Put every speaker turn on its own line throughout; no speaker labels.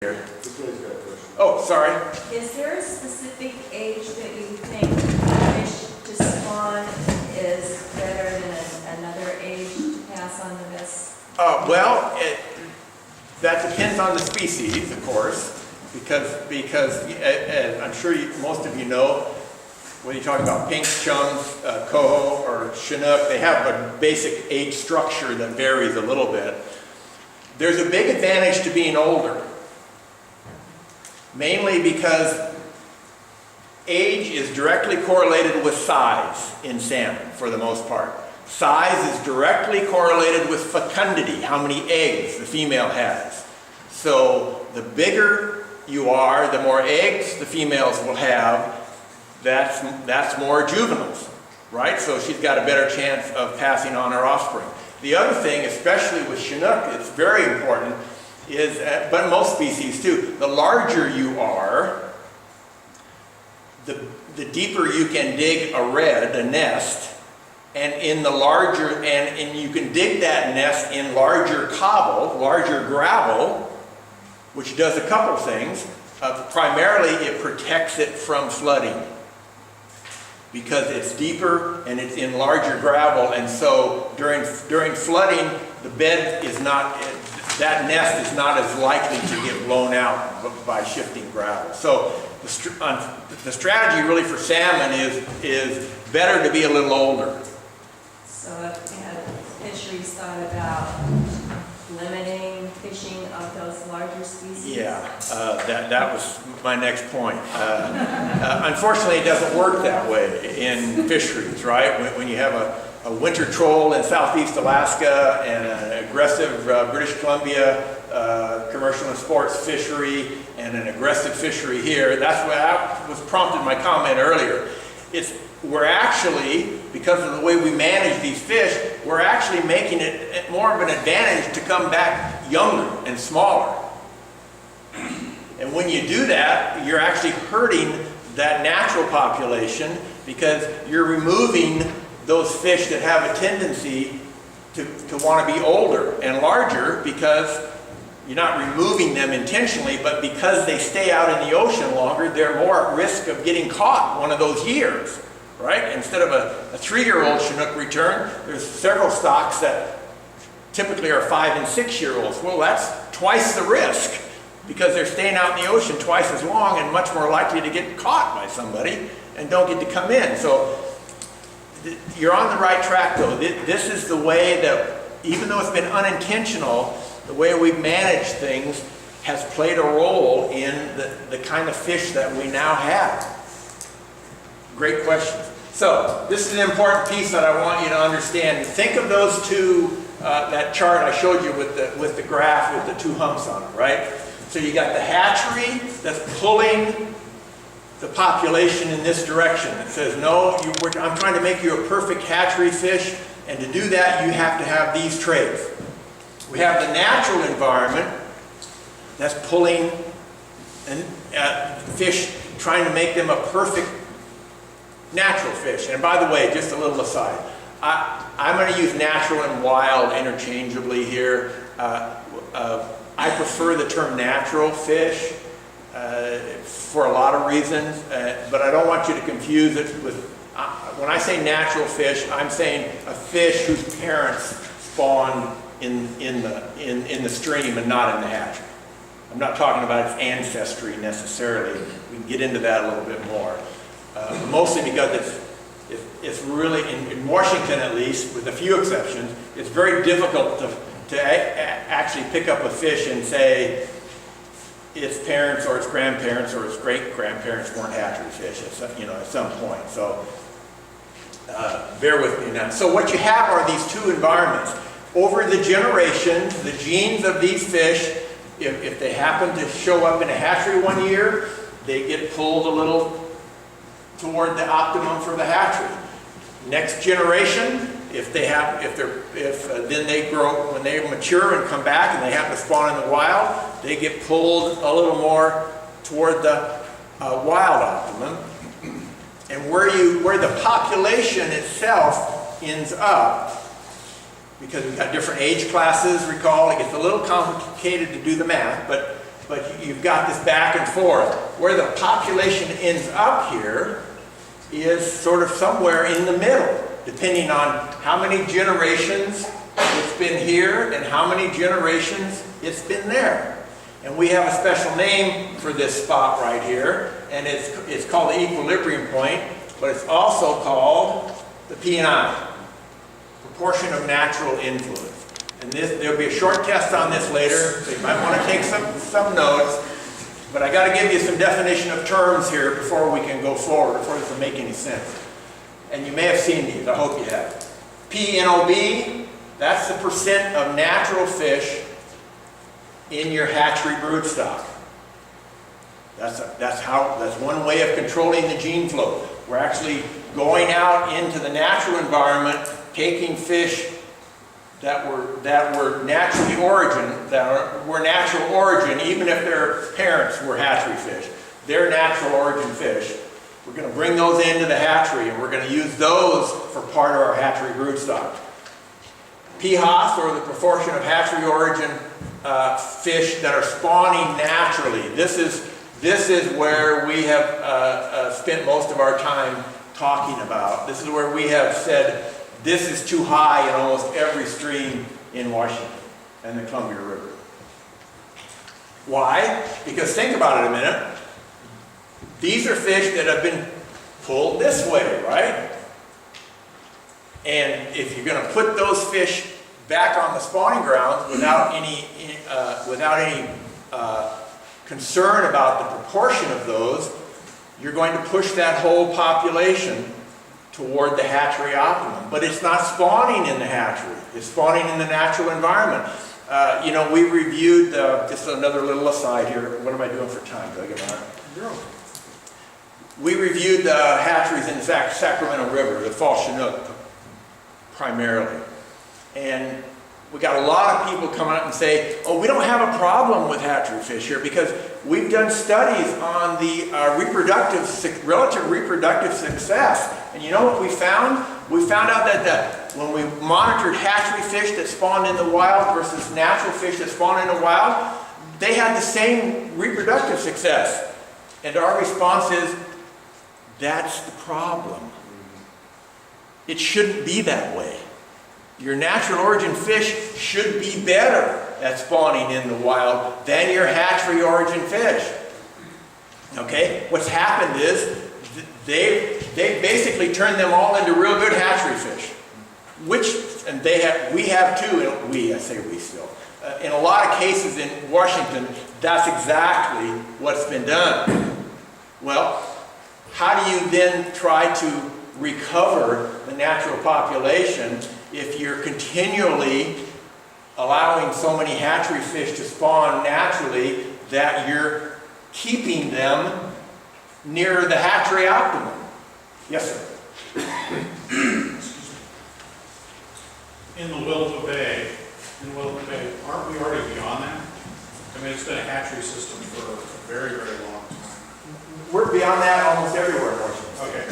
Here. Oh, sorry.
Is there a specific age that you think fish to spawn is better than another age to pass on the best?
Well, that depends on the species, of course, because I'm sure most of you know, when you talk about pinks, chums, coho, or chinook, they have a basic age structure that varies a little bit. There's a big advantage to being older. Mainly because age is directly correlated with size in salmon, for the most part. Size is directly correlated with fecundity, how many eggs the female has. So the bigger you are, the more eggs the females will have, that's more juveniles, right? So she's got a better chance of passing on her offspring. The other thing, especially with Chinook, it's very important, is, but most species too, the larger you are, the deeper you can dig a nest, and in the larger, and you can dig that nest in larger cobble, larger gravel, which does a couple things. Primarily, it protects it from flooding because it's deeper and it's in larger gravel, and so during flooding, the bed is not, that nest is not as likely to get blown out by shifting gravel. So the strategy really for salmon is better to be a little older.
So have fisheries thought about limiting fishing of those larger species?
Yeah, that was my next point. Unfortunately, it doesn't work that way in fisheries, right? When you have a winter troll in southeast Alaska and an aggressive British Columbia commercial and sports fishery and an aggressive fishery here, that's what was prompted my comment earlier. We're actually, because of the way we manage these fish, we're actually making it more of an advantage to come back younger and smaller. And when you do that, you're actually hurting that natural population because you're removing those fish that have a tendency to want to be older and larger, because you're not removing them intentionally, but because they stay out in the ocean longer, they're more at risk of getting caught one of those years, right? Instead of a 3-year-old Chinook return, there's several stocks that typically are 5- and 6-year-olds. Well, that's twice the risk because they're staying out in the ocean twice as long and much more likely to get caught by somebody and don't get to come in. So you're on the right track, though. This is the way that, even though it's been unintentional, the way we've managed things has played a role in the kind of fish that we now have. Great question. So this is an important piece that I want you to understand. Think of those two, that chart I showed you with the graph with the two humps on it, right? So you got the hatchery that's pulling the population in this direction. It says, no, I'm trying to make you a perfect hatchery fish, and to do that you have to have these traits. We have the natural environment that's pulling fish, trying to make them a perfect natural fish. And by the way, just a little aside, I'm going to use natural and wild interchangeably here. I prefer the term natural fish for a lot of reasons, but I don't want you to confuse it with, when I say natural fish, I'm saying a fish whose parents spawned in the stream and not in the hatchery. I'm not talking about its ancestry necessarily. We can get into that a little bit more. Mostly because it's really, in Washington at least, with a few exceptions, it's very difficult to actually pick up a fish and say its parents or its grandparents or its great-grandparents weren't hatchery fish at some point. So bear with me now. So what you have are these two environments. Over the generations, the genes of these fish, if they happen to show up in a hatchery one year, they get pulled a little toward the optimum for the hatchery. Next generation, then they grow, when they mature and come back and they happen to spawn in the wild, they get pulled a little more toward the wild optimum. And where the population itself ends up, because we've got different age classes, recall, it gets a little complicated to do the math, but but you've got this back and forth. Where the population ends up here is sort of somewhere in the middle, depending on how many generations it's been here and how many generations it's been there. And we have a special name for this spot right here, and it's called the equilibrium point, but it's also called the P&I, proportion of natural influence. And there'll be a short test on this later, so you might want to take some notes. But I got to give you some definition of terms here before we can go forward, before this will make any sense. And you may have seen these, I hope you have. PNOB, that's the percent of natural fish in your hatchery broodstock. That's one way of controlling the gene flow. We're actually going out into the natural environment, taking fish that were natural origin, even if their parents were hatchery fish. They're natural origin fish. We're going to bring those into the hatchery, and we're going to use those for part of our hatchery broodstock. PHOS, or the proportion of hatchery origin fish that are spawning naturally. This is where we have spent most of our time talking about. This is where we have said this is too high in almost every stream in Washington and the Columbia River. Why? Because think about it a minute. These are fish that have been pulled this way, right? And if you're going to put those fish back on the spawning grounds without any concern about the proportion of those, you're going to push that whole population toward the hatchery optimum. But it's not spawning in the hatchery. It's spawning in the natural environment. We reviewed, just another little aside here. What am I doing for time? Do I get on? We reviewed the hatcheries in the Sacramento River, the Fall Chinook primarily. And we got a lot of people come out and say, oh, we don't have a problem with hatchery fish here because we've done studies on the relative reproductive success. And you know what we found? We found out that when we monitored hatchery fish that spawned in the wild versus natural fish that spawned in the wild, they had the same reproductive success. And our response is, that's the problem. It shouldn't be that way. Your natural origin fish should be better at spawning in the wild than your hatchery origin fish. Okay? What's happened is they basically turned them all into real good hatchery fish. We have too, I say we still. In a lot of cases in Washington, that's exactly what's been done. Well, how do you then try to recover the natural population if you're continually allowing so many hatchery fish to spawn naturally that you're keeping them near the hatchery optimum? Yes, sir.
In the Wilton Bay, aren't we already beyond that? I mean, it's been a hatchery system for a very, very long time.
We're beyond that almost everywhere in Washington.
Okay,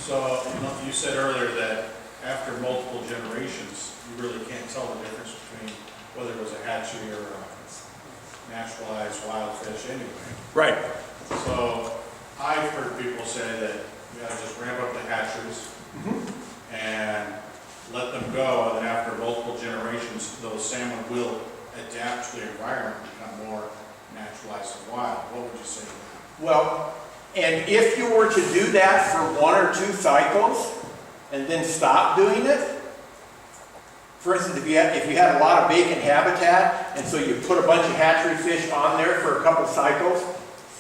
so you said earlier that after multiple generations, you really can't tell the difference between whether it was a hatchery or a naturalized wild fish anyway.
Right.
So I've heard people say that you gotta just ramp up the hatcheries and let them go, and then after multiple generations, those salmon will adapt to the environment and become more naturalized and wild. What would you say to that?
Well, and if you were to do that for 1 or 2 cycles and then stop doing it, for instance, if you had a lot of vacant habitat and so you put a bunch of hatchery fish on there for a couple cycles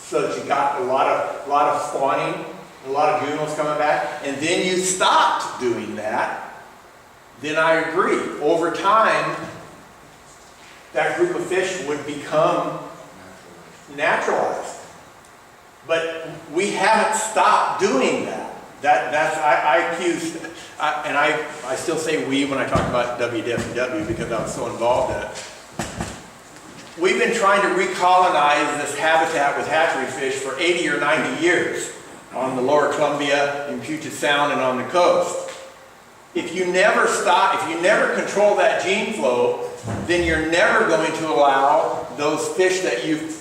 so that you got a lot of spawning, a lot of juveniles coming back, and then you stopped doing that, then I agree. Over time, that group of fish would become naturalized. But we haven't stopped doing that. I still say we when I talk about WWW because I was so involved in it. We've been trying to recolonize this habitat with hatchery fish for 80 or 90 years on the lower Columbia, in Puget Sound, and on the coast. If you never stop, if you never control that gene flow, then you're never going to allow those fish that you've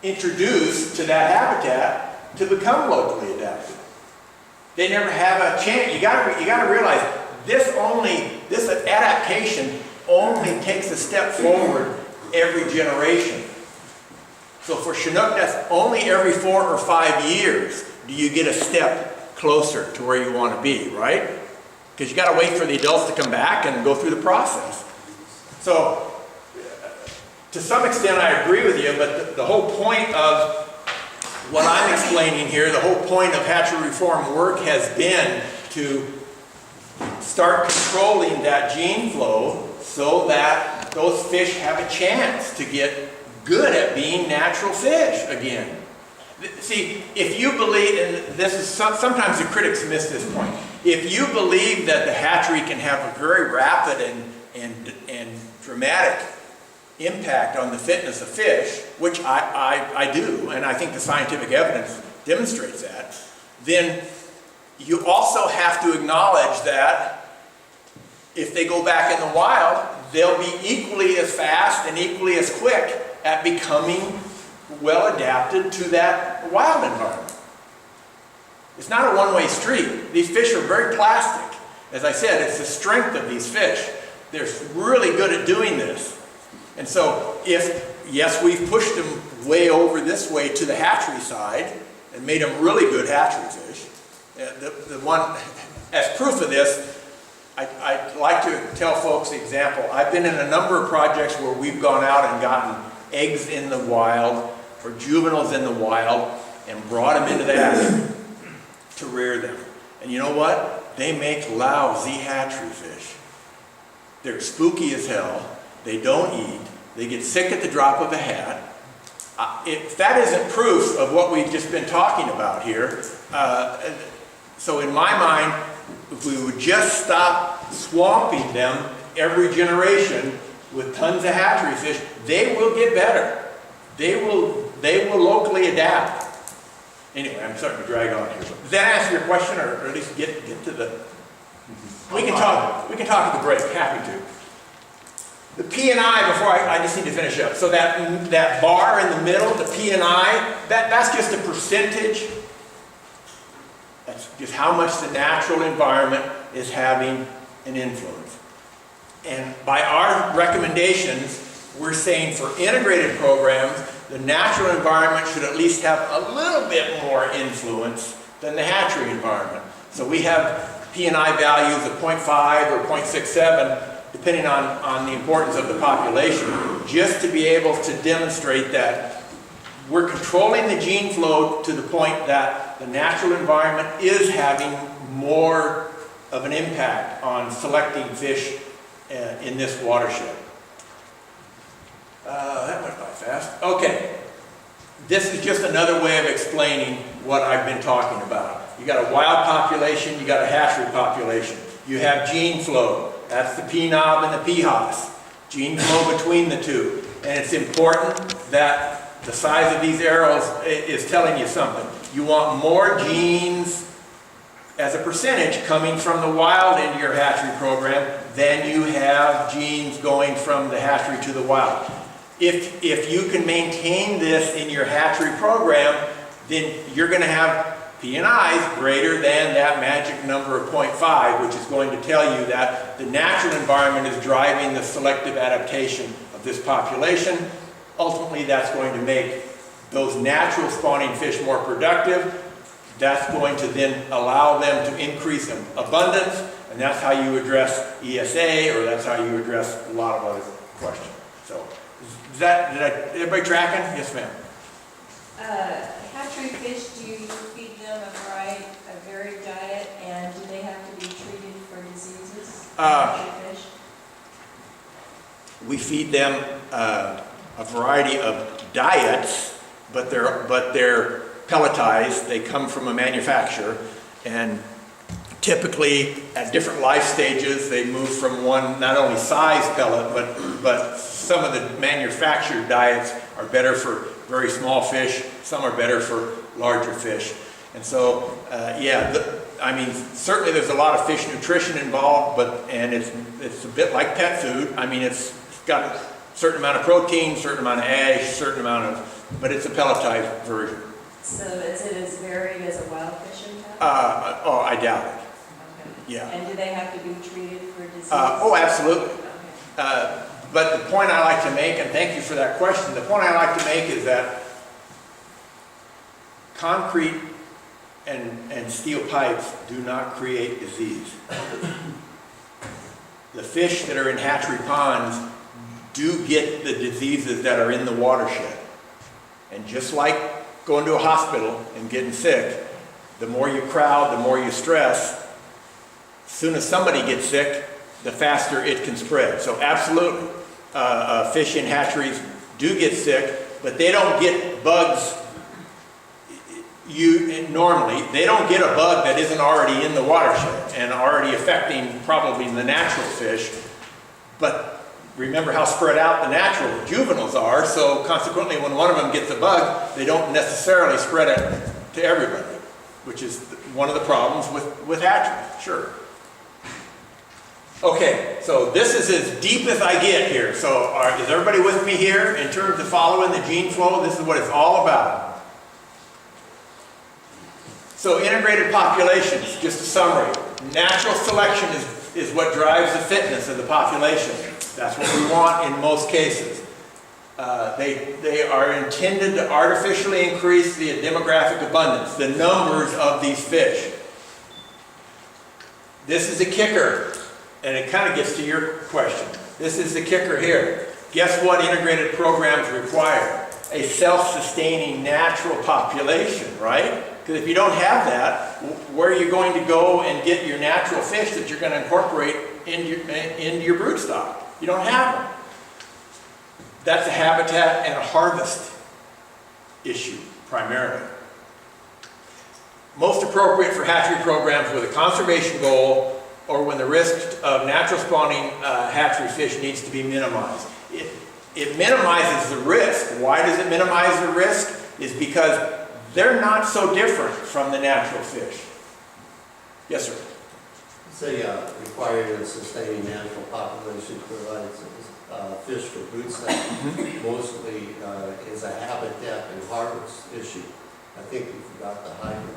introduced to that habitat to become locally adapted. They never have a chance. You gotta realize this adaptation only takes a step forward every generation. So for Chinook, that's only every 4 or 5 years do you get a step closer to where you want to be, right? Because you got to wait for the adults to come back and go through the process. So to some extent I agree with you, but the whole point of what I'm explaining here, the whole point of hatchery reform work has been to start controlling that gene flow so that those fish have a chance to get good at being natural fish again. See, if you believe, and this is sometimes the critics miss this point, if you believe that the hatchery can have a very rapid and dramatic impact on the fitness of fish, which I do, and I think the scientific evidence demonstrates that, then you also have to acknowledge that if they go back in the wild, they'll be equally as fast and equally as quick at becoming well adapted to that wild environment. It's not a one-way street. These fish are very plastic. As I said, it's the strength of these fish. They're really good at doing this. And so yes, we've pushed them way over this way to the hatchery side and made them really good hatchery fish. The one, as proof of this, I like to tell folks the example. I've been in a number of projects where we've gone out and gotten eggs in the wild or juveniles in the wild and brought them into the hatchery to rear them. And you know what? They make lousy hatchery fish. They're spooky as hell. They don't eat. They get sick at the drop of a hat. If that isn't proof of what we've just been talking about here, so in my mind, if we would just stop swamping them every generation with tons of hatchery fish, they will get better. They will locally adapt. Anyway, I'm starting to drag on here. Does that answer your question, or at least get to the... We can talk at the break, happy to. The P&I, before I just need to finish up. So that bar in the middle, the P&I, that's just a percentage. That's just how much the natural environment is having an influence. And by our recommendations, we're saying for integrated programs, the natural environment should at least have a little bit more influence than the hatchery environment. So we have P&I values of 0.5 or 0.67, depending on the importance of the population, just to be able to demonstrate that we're controlling the gene flow to the point that the natural environment is having more of an impact on selecting fish in this watershed. That went by fast. Okay, this is just another way of explaining what I've been talking about. You got a wild population, you got a hatchery population. You have gene flow. That's the P-knob and the P-hos. Gene flow between the two. And it's important that the size of these arrows is telling you something. You want more genes as a percentage coming from the wild into your hatchery program than you have genes going from the hatchery to the wild. If you can maintain this in your hatchery program, then you're going to have P&Is greater than that magic number of 0.5, which is going to tell you that the natural environment is driving the selective adaptation of this population. Ultimately, that's going to make those natural spawning fish more productive. That's going to then allow them to increase in abundance, and that's how you address ESA, or that's how you address a lot of other questions. So, everybody tracking? Yes, ma'am.
Hatchery fish, do you feed them a varied diet, and do they have to be treated for diseases? Hatchery fish?
We feed them a variety of diets, but they're pelletized. They come from a manufacturer, and typically at different life stages they move from one, not only size pellet, but some of the manufactured diets are better for very small fish, some are better for larger fish. And so I mean, certainly there's a lot of fish nutrition involved, and it's a bit like pet food. I mean, it's got a certain amount of protein, certain amount of ash, certain amount of but it's a pelletized version.
So is it as varied as a wild fish impact?
Oh, I doubt it.
Okay.
Yeah.
And do they have to be treated for disease?
Oh, absolutely.
Okay.
But the point I like to make, and thank you for that question, the point I like to make is that concrete and steel pipes do not create disease. The fish that are in hatchery ponds do get the diseases that are in the watershed. And just like going to a hospital and getting sick, the more you crowd, the more you stress, as soon as somebody gets sick, the faster it can spread. So absolutely, fish in hatcheries do get sick, but they don't get bugs. Normally, they don't get a bug that isn't already in the watershed and already affecting probably the natural fish. But remember how spread out the natural juveniles are, so consequently when one of them gets a bug, they don't necessarily spread it to everybody, which is one of the problems with hatcheries, sure. Okay, so this is as deep as I get here. So is everybody with me here in terms of following the gene flow? This is what it's all about. So integrated populations, just a summary. Natural selection is what drives the fitness of the population. That's what we want in most cases. They are intended to artificially increase the demographic abundance, the numbers of these fish. This is a kicker, and it kind of gets to your question. This is the kicker here. Guess what integrated programs require? A self-sustaining natural population, right? Because if you don't have that, where are you going to go and get your natural fish that you're going to incorporate into your brood stock? You don't have them. That's a habitat and a harvest issue, primarily. Most appropriate for hatchery programs with a conservation goal or when the risk of natural spawning hatchery fish needs to be minimized. It minimizes the risk. Why does it minimize the risk? Is because they're not so different from the natural fish. Yes, sir?
Say required and sustaining natural population provides fish for brood stock. Mostly is a habitat and harvest issue. I think you forgot the hydro.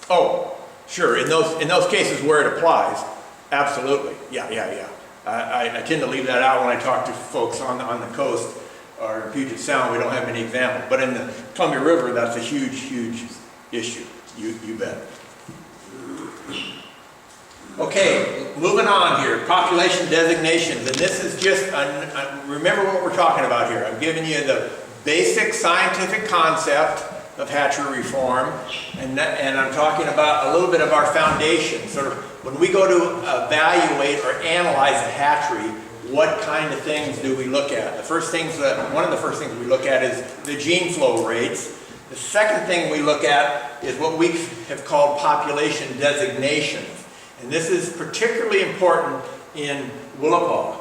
Oh, sure. In those cases where it applies, absolutely. Yeah. I tend to leave that out when I talk to folks on the coast or in Puget Sound. We don't have any examples. But in the Columbia River, that's a huge issue. You bet. Okay, moving on here. Population designations. And this is just, remember what we're talking about here. I'm giving you the basic scientific concept of hatchery reform, and I'm talking about a little bit of our foundation. Sort of when we go to evaluate or analyze a hatchery, what kind of things do we look at? One of the first things we look at is the gene flow rates. The second thing we look at is what we have called population designations. And this is particularly important in Willapa.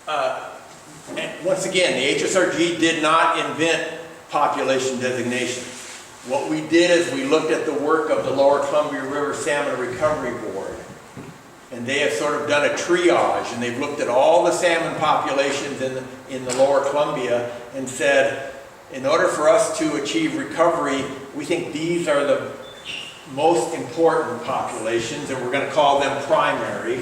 And once again, the HSRG did not invent population designation. What we did is we looked at the work of the Lower Columbia River Salmon Recovery Board. And they have sort of done a triage, and they've looked at all the salmon populations in the Lower Columbia and said, in order for us to achieve recovery, we think these are the most important populations, and we're going to call them primary.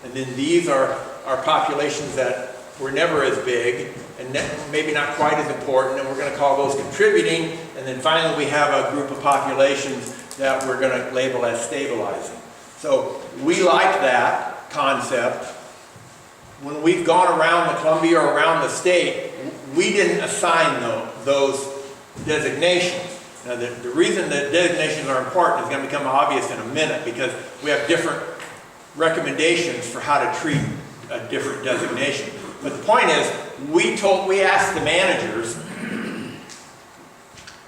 And then these are populations that were never as big and maybe not quite as important, and we're going to call those contributing. And then finally we have a group of populations that we're going to label as stabilizing. So we like that concept. When we've gone around the Columbia or around the state, we didn't assign those designations. Now the reason that designations are important is going to become obvious in a minute, because we have different recommendations for how to treat a different designation. But the point is, we asked the managers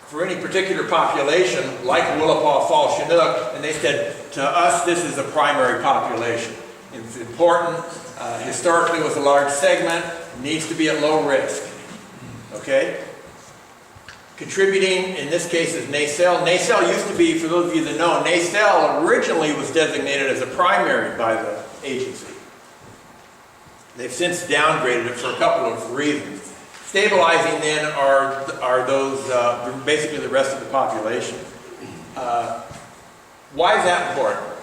for any particular population, like Willapa Fall Chinook, and they said, to us, this is a primary population. It's important, historically was a large segment, needs to be at low risk. Okay? Contributing, in this case, is nacelle. Nacelle used to be, for those of you that know, nacelle originally was designated as a primary by the agency. They've since downgraded it for a couple of reasons. Stabilizing then are those, basically the rest of the population. Why is that important?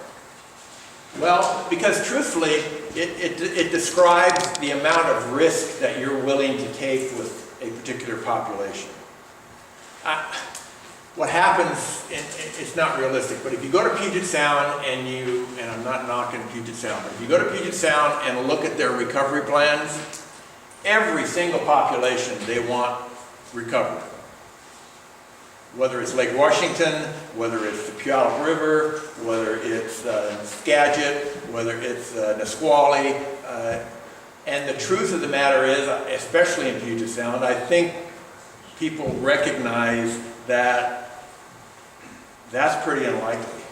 Well, because truthfully, it describes the amount of risk that you're willing to take with a particular population. What happens, it's not realistic, but if you go to Puget Sound and I'm not knocking Puget Sound, but if you go to Puget Sound and look at their recovery plans, every single population they want recovered. Whether it's Lake Washington, whether it's the Puyallup River, whether it's Skagit, whether it's Nisqually. And the truth of the matter is, especially in Puget Sound, I think people recognize that that's pretty unlikely.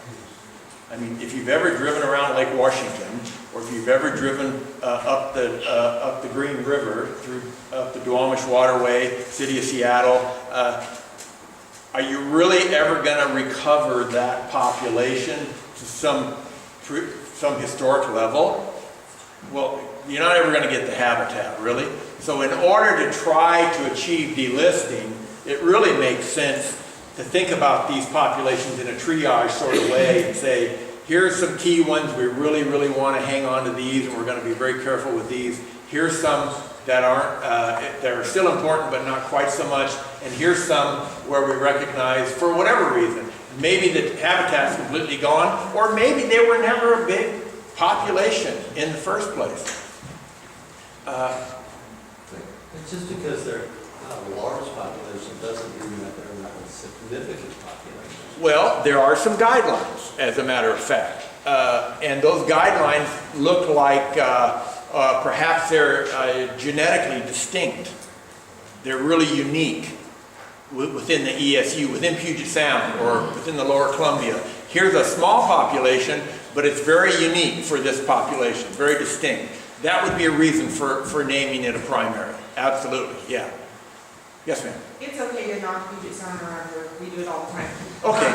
I mean, if you've ever driven around Lake Washington, or if you've ever driven up the Green River, up the Duwamish Waterway, city of Seattle, are you really ever going to recover that population to some historic level? Well, you're not ever going to get the habitat, really. So in order to try to achieve delisting, it really makes sense to think about these populations in a triage sort of way and say, here's some key ones, we really, really want to hang on to these, and we're going to be very careful with these. Here's some that are still important, but not quite so much. And here's some where we recognize, for whatever reason, maybe the habitat's completely gone, or maybe they were never a big population in the first place.
It's just because they're not a large population doesn't mean that they're not a significant population.
Well, there are some guidelines, as a matter of fact. And those guidelines look like perhaps they're genetically distinct. They're really unique within the ESU, within Puget Sound, or within the Lower Columbia. Here's a small population, but it's very unique for this population, very distinct. That would be a reason for naming it a primary. Absolutely, yeah. Yes, ma'am.
It's okay to knock Puget Sound around here. We do it all the time.
Okay.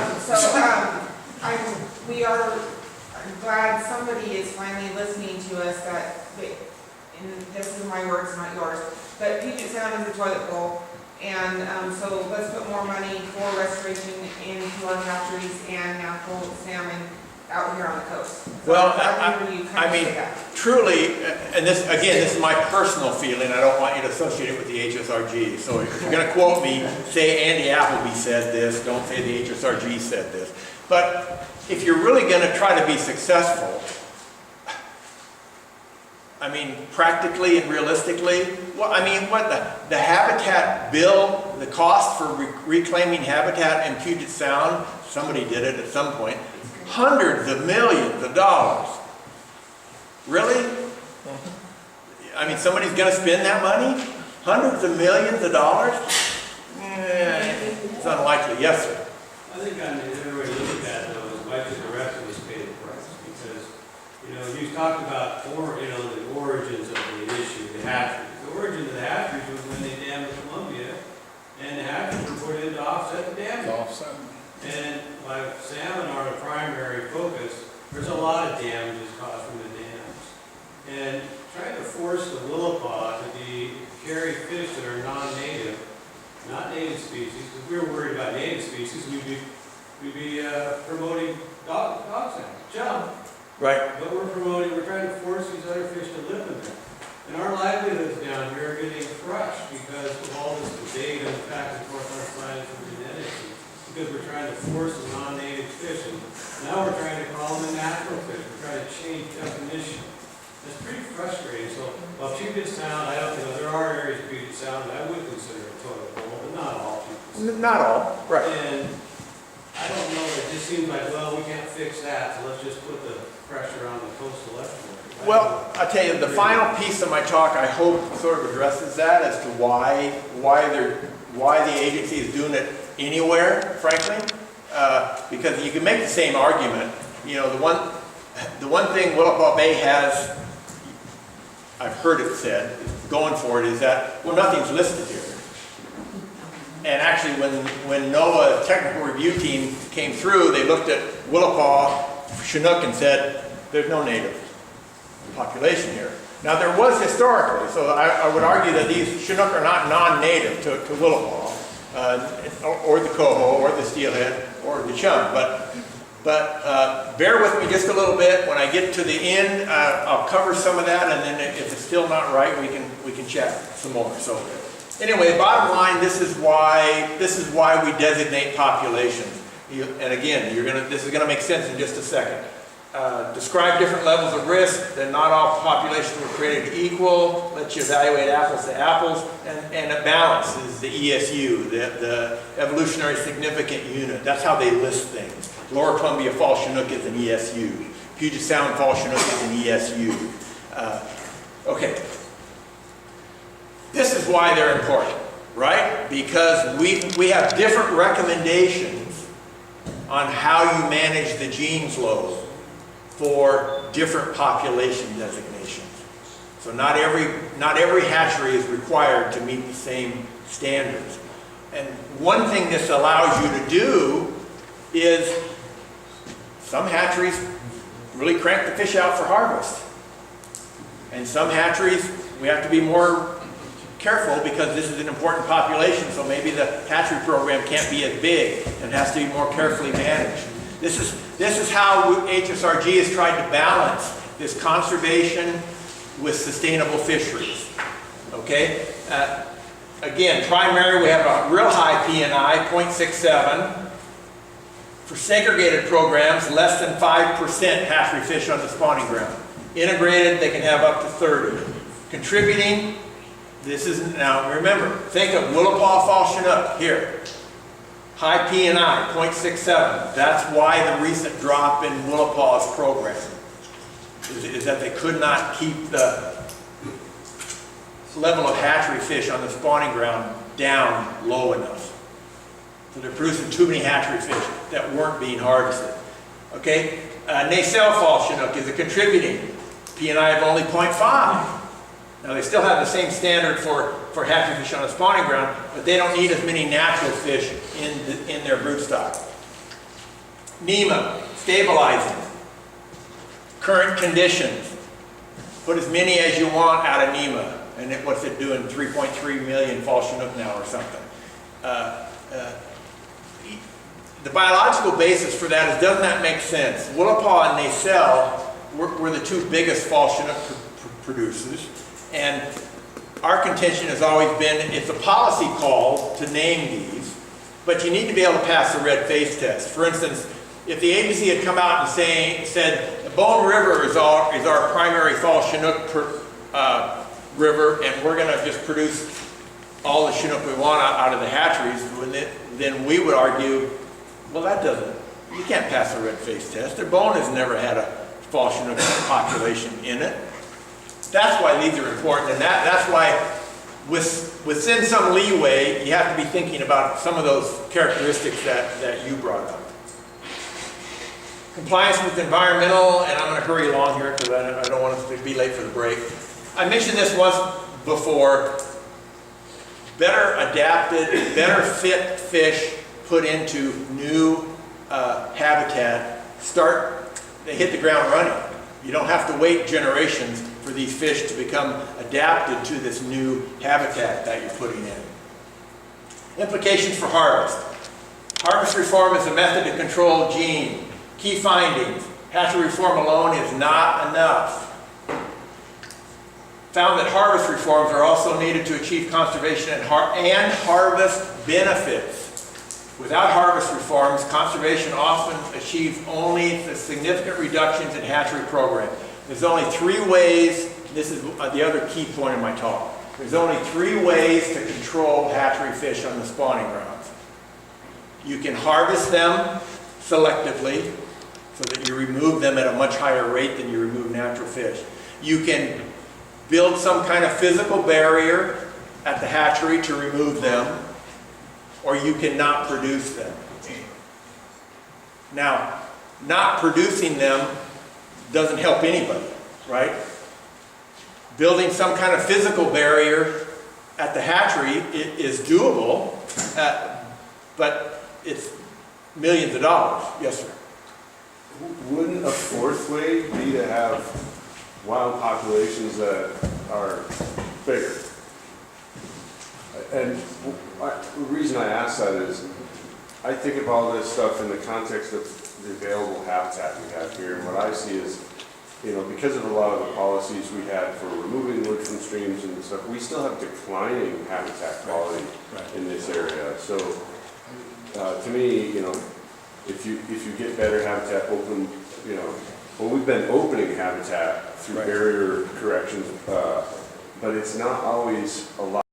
I'm glad somebody is finally listening to us and this is my words, not yours, but Puget Sound is a toilet bowl. And so let's put more money for restoration into our hatcheries and natural salmon out here on the coast.
Well,
So
I mean, truly, and this is my personal feeling. I don't want you to associate it with the HSRG. So if you're going to quote me, say Andy Appleby said this, don't say the HSRG said this. But if you're really going to try to be successful, I mean, practically and realistically, well, I mean, what the habitat bill, the cost for reclaiming habitat in Puget Sound, somebody did it at some point, hundreds of millions of dollars. Really? I mean, somebody's going to spend that money? Hundreds of millions of dollars? It's unlikely. Yes, sir.
I think another way to look at that, though, is why should the rest of us pay the price? Because, you talked about, the origins of the issue, the hatcheries. The origin of the hatcheries was when they dammed Columbia, and the hatcheries were put in to offset the damage. And by salmon are the primary focus, there's a lot of damages caused from the dams. And trying to force the willowpaw to carry fish that are non-native, not native species, because we were worried about native species, we'd be promoting dog salmon, jump.
Right.
But we're trying to force these other fish to live in there. And our livelihoods down here are getting crushed because of all this debate and back and forth on science and genetics. Because we're trying to force the non-native fish. And now we're trying to call them the natural fish. We're trying to change definition. It's pretty frustrating. So, while Puget Sound, there are areas of Puget Sound that I would consider a toilet bowl, but not all Puget Sound.
Not all, right.
And I don't know, it just seems like, well, we can't fix that, so let's just put the pressure on the coastal estuary.
Well, I tell you, the final piece of my talk, I hope, sort of addresses that as to why the agency is doing it anywhere, frankly. Because you can make the same argument. The one thing Willapa Bay has, I've heard it said, going for it is that, well, nothing's listed here. And actually, when NOAA's technical review team came through, they looked at Willapa, Chinook, and said, there's no native population here. Now, there was historically, so I would argue that these Chinook are not non-native to Willapa, or the coho, or the steelhead, or the chum. But bear with me just a little bit. When I get to the end, I'll cover some of that, and then if it's still not right, we can chat some more. So anyway, bottom line, this is why we designate populations. And again, this is gonna make sense in just a second. Describe different levels of risk, that not all populations were created equal, let you evaluate apples to apples, and a balance is the ESU, the evolutionary significant unit. That's how they list things. Lower Columbia Fall Chinook is an ESU. Puget Sound Fall Chinook is an ESU. Okay. This is why they're important, right? Because we have different recommendations on how you manage the genes load for different population designations. So not every hatchery is required to meet the same standards. And one thing this allows you to do is some hatcheries really crank the fish out for harvest. And some hatcheries, we have to be more careful because this is an important population, so maybe the hatchery program can't be as big and has to be more carefully managed. This is how HSRG has tried to balance this conservation with sustainable fisheries. Okay? Again, primary, we have a real high P&I, 0.67. For segregated programs, less than 5% hatchery fish on the spawning ground. Integrated, they can have up to 30. Contributing, this is, now remember, think of Willapa Fall Chinook here. High P&I, 0.67. That's why the recent drop in Willapa's program is that they could not keep the level of hatchery fish on the spawning ground down low enough. So they're producing too many hatchery fish that weren't being harvested. Okay, Nacelle Fall Chinook is a contributing P&I of only 0.5. Now they still have the same standard for hatchery fish on the spawning ground, but they don't need as many natural fish in their broodstock. NEMA, stabilizing. Current conditions. Put as many as you want out of NEMA. And what's it doing? 3.3 million Fall Chinook now or something. The biological basis for that is, doesn't that make sense? Willapa and Nacelle were the two biggest Fall Chinook producers. And our contention has always been, it's a policy call to name these, but you need to be able to pass the red face test. For instance, if the agency had come out and said, Bone River is our primary Fall Chinook river, and we're going to just produce all the Chinook we want out of the hatcheries, then we would argue, well, you can't pass the red face test. Their bone has never had a Fall Chinook population in it. That's why these are important, and that's why within some leeway, you have to be thinking about some of those characteristics that you brought up. Compliance with environmental, and I'm going to hurry along here because I don't want us to be late for the break. I mentioned this once before. Better adapted, better fit fish put into new habitat, they hit the ground running. You don't have to wait generations for these fish to become adapted to this new habitat that you're putting in. Implications for harvest. Harvest reform is a method to control gene. Key findings. Hatchery reform alone is not enough. Found that harvest reforms are also needed to achieve conservation and harvest benefits. Without harvest reforms, conservation often achieves only the significant reductions in hatchery program. There's only 3 ways, this is the other key point in my talk. There's only 3 ways to control hatchery fish on the spawning grounds. You can harvest them selectively so that you remove them at a much higher rate than you remove natural fish. You can build some kind of physical barrier at the hatchery to remove them, or you cannot produce them. Now, not producing them doesn't help anybody, right? Building some kind of physical barrier at the hatchery is doable, but it's millions of dollars. Yes, sir.
Wouldn't a fourth way be to have wild populations that are bigger. And the reason I ask that is, I think of all this stuff in the context of the available habitat we have here, and what I see is, you know, because of a lot of the policies we had for removing wood from streams and stuff, we still have declining habitat quality in this area. So, to me, you know, if you get better habitat open, you know, well, we've been opening habitat through barrier corrections, but it's not always a lot.